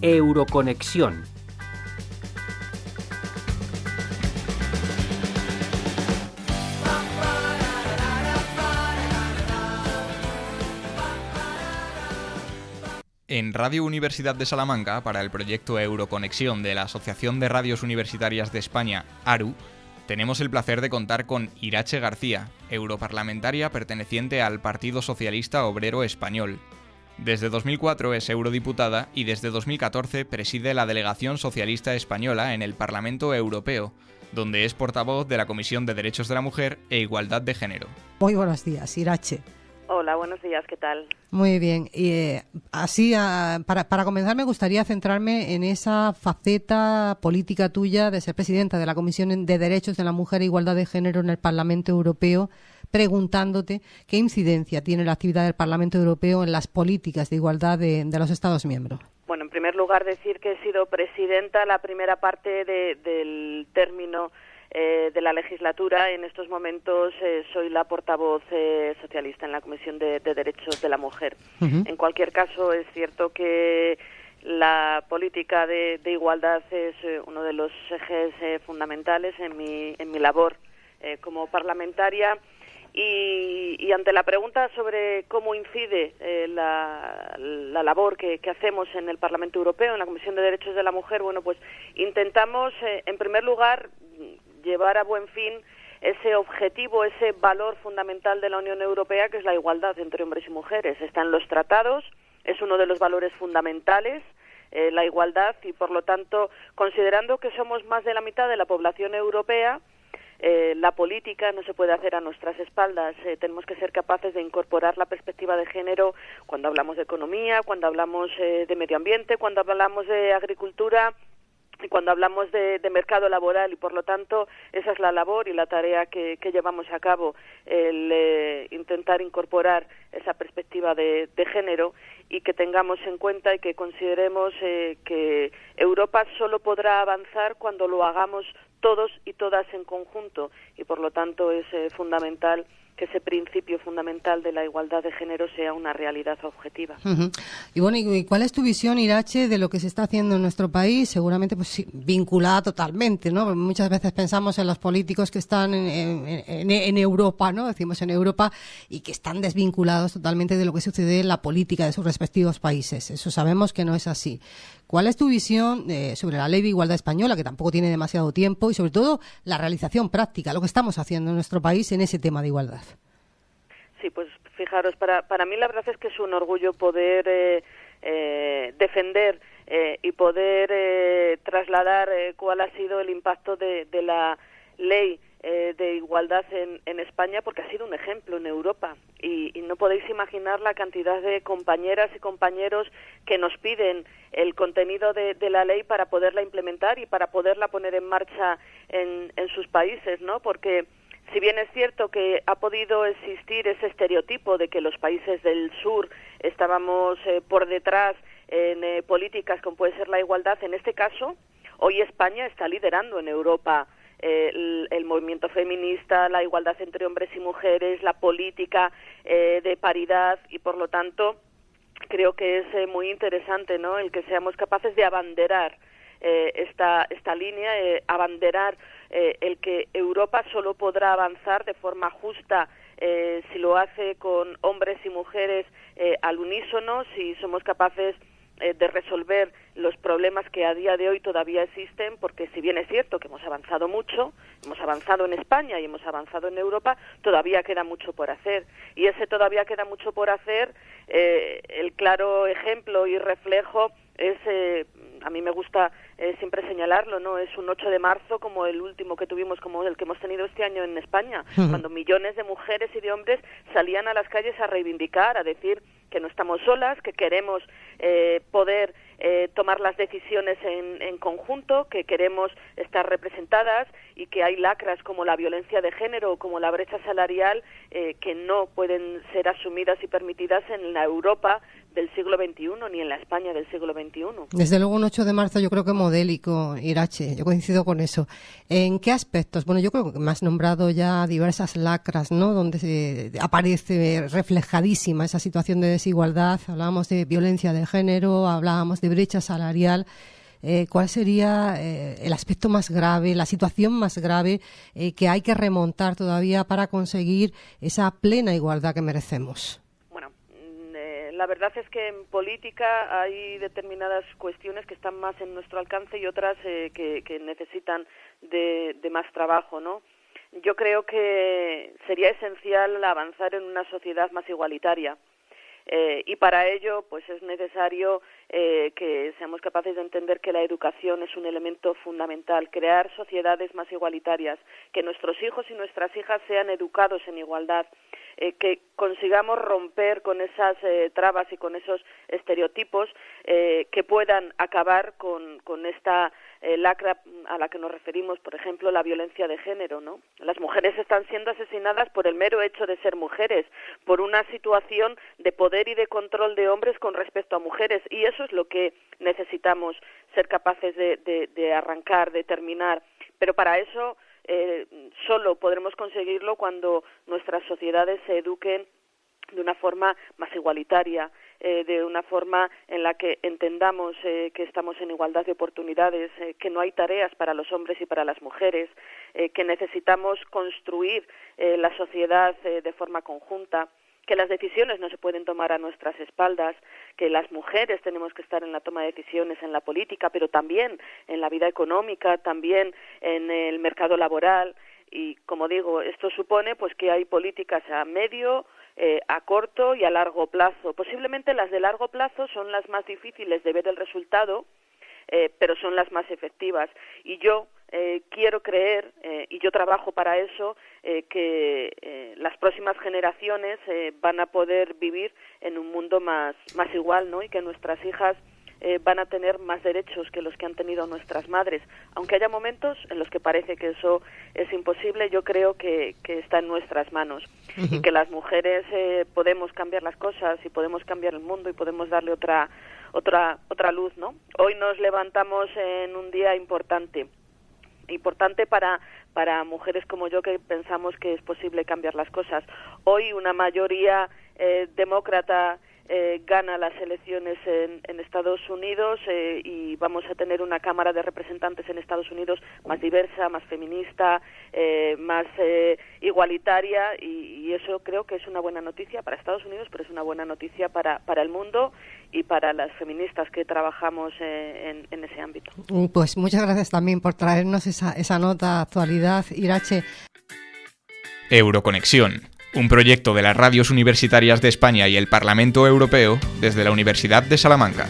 Euroconexión. En Radio Universidad de Salamanca, para el proyecto Euroconexión de la Asociación de Radios Universitarias de España, ARU, tenemos el placer de contar con Irache García, europarlamentaria perteneciente al Partido Socialista Obrero Español. Desde 2004 es eurodiputada y desde 2014 preside la Delegación Socialista Española en el Parlamento Europeo, donde es portavoz de la Comisión de Derechos de la Mujer e Igualdad de Género. Muy buenos días, Irache. Hola, buenos días, ¿qué tal? Muy bien. Para comenzar me gustaría centrarme en esa faceta política tuya de ser presidenta de la Comisión de Derechos de la Mujer e Igualdad de Género en el Parlamento Europeo, preguntándote qué incidencia tiene la actividad del Parlamento Europeo en las políticas de igualdad de los Estados miembros. Bueno, en primer lugar decir que he sido presidenta la primera parte del término de la legislatura. En estos momentos soy la portavoz socialista en la Comisión de Derechos de la Mujer. Uh-huh. En cualquier caso, es cierto que la política de igualdad es uno de los ejes fundamentales en mi labor como parlamentaria. Y ante la pregunta sobre cómo incide la labor que hacemos en el Parlamento Europeo, en la Comisión de Derechos de la Mujer, bueno, pues intentamos, en primer lugar, llevar a buen fin ese objetivo, ese valor fundamental de la Unión Europea, que es la igualdad entre hombres y mujeres. Está en los tratados, es uno de los valores fundamentales, la igualdad, y por lo tanto, considerando que somos más de la mitad de la población europea, la política no se puede hacer a nuestras espaldas. Tenemos que ser capaces de incorporar la perspectiva de género cuando hablamos de economía, cuando hablamos de medio ambiente, cuando hablamos de agricultura y cuando hablamos de mercado laboral, y por lo tanto esa es la labor y la tarea que llevamos a cabo, el intentar incorporar esa perspectiva de género, y que tengamos en cuenta y que consideremos que Europa solo podrá avanzar cuando lo hagamos todos y todas en conjunto, y por lo tanto es fundamental que ese principio fundamental de la igualdad de género sea una realidad objetiva. Uh-huh. Y bueno, ¿y cuál es tu visión, Irache, de lo que se está haciendo en nuestro país? Seguramente pues sí, vinculada totalmente, ¿no? Muchas veces pensamos en los políticos que están en Europa, ¿no? Decimos en Europa, y que están desvinculados totalmente de lo que sucede en la política de sus respectivos países. Eso sabemos que no es así. ¿Cuál es tu visión sobre la Ley de Igualdad Española, que tampoco tiene demasiado tiempo, y sobre todo la realización práctica, lo que estamos haciendo en nuestro país en ese tema de igualdad? Sí, pues fijaros, para mí la verdad es que es un orgullo poder defender y poder trasladar cuál ha sido el impacto de la ley de igualdad en España, porque ha sido un ejemplo en Europa, y no podéis imaginar la cantidad de compañeras y compañeros que nos piden el contenido de la ley para poderla implementar y para poderla poner en marcha en sus países, ¿no? Porque si bien es cierto que ha podido existir ese estereotipo de que los países del sur estábamos por detrás en políticas como puede ser la igualdad, en este caso, hoy España está liderando en Europa el movimiento feminista, la igualdad entre hombres y mujeres, la política de paridad, y por lo tanto creo que es muy interesante, ¿no?, el que seamos capaces de abanderar esta línea, abanderar el que Europa solo podrá avanzar de forma justa si lo hace con hombres y mujeres al unísono, si somos capaces de resolver los problemas que a día de hoy todavía existen, porque si bien es cierto que hemos avanzado mucho, hemos avanzado en España y hemos avanzado en Europa, todavía queda mucho por hacer. Y ese todavía queda mucho por hacer, el claro ejemplo y reflejo es, a mí me gusta siempre señalarlo, ¿no? Es un 8 de marzo como el último que tuvimos, como el que hemos tenido este año en España, cuando millones de mujeres y de hombres salían a las calles a reivindicar, a decir que no estamos solas, que queremos poder tomar las decisiones en conjunto, que queremos estar representadas, y que hay lacras como la violencia de género o como la brecha salarial que no pueden ser asumidas y permitidas en la Europa del siglo XXI, ni en la España del siglo XXI. Desde luego un 8 de marzo yo creo que modélico, Irache, yo coincido con eso. ¿En qué aspectos? Bueno, yo creo que me has nombrado ya diversas lacras, ¿no?, donde aparece reflejadísima esa situación de desigualdad. Hablábamos de violencia de género, hablábamos de brecha salarial. ¿Cuál sería el aspecto más grave, la situación más grave que hay que remontar todavía para conseguir esa plena igualdad que merecemos? La verdad es que en política hay determinadas cuestiones que están más en nuestro alcance y otras que necesitan de más trabajo, ¿no? Yo creo que sería esencial avanzar en una sociedad más igualitaria. Y para ello pues es necesario que seamos capaces de entender que la educación es un elemento fundamental, crear sociedades más igualitarias, que nuestros hijos y nuestras hijas sean educados en igualdad, que consigamos romper con esas trabas y con esos estereotipos que puedan acabar con esta lacra a la que nos referimos, por ejemplo, la violencia de género, ¿no? Las mujeres están siendo asesinadas por el mero hecho de ser mujeres, por una situación de poder y de control de hombres con respecto a mujeres, y eso es lo que necesitamos ser capaces de arrancar, de terminar, pero para eso solo podremos conseguirlo cuando nuestras sociedades se eduquen de una forma más igualitaria, de una forma en la que entendamos que estamos en igualdad de oportunidades, que no hay tareas para los hombres y para las mujeres, que necesitamos construir la sociedad de forma conjunta, que las decisiones no se pueden tomar a nuestras espaldas, que las mujeres tenemos que estar en la toma de decisiones en la política, pero también en la vida económica, también en el mercado laboral. Y, como digo, esto supone pues que hay políticas a medio, a corto y a largo plazo. Posiblemente las de largo plazo son las más difíciles de ver el resultado, pero son las más efectivas. Y yo quiero creer, y yo trabajo para eso, que las próximas generaciones van a poder vivir en un mundo más igual, ¿no? Y que nuestras hijas van a tener más derechos que los que han tenido nuestras madres. Aunque haya momentos en los que parece que eso es imposible, yo creo que está en nuestras manos. Uh-huh. Y que las mujeres podemos cambiar las cosas y podemos cambiar el mundo y podemos darle otra luz, ¿no? Hoy nos levantamos en un día importante para mujeres como yo, que pensamos que es posible cambiar las cosas. Hoy una mayoría demócrata gana las elecciones en Estados Unidos y vamos a tener una Cámara de Representantes en Estados Unidos más diversa, más feminista, más igualitaria, y eso creo que es una buena noticia para Estados Unidos, pero es una buena noticia para el mundo y para las feministas que trabajamos en ese ámbito. Pues muchas gracias también por traernos esa nota de actualidad, Irache. Euroconexión, un proyecto de las radios universitarias de España y el Parlamento Europeo desde la Universidad de Salamanca.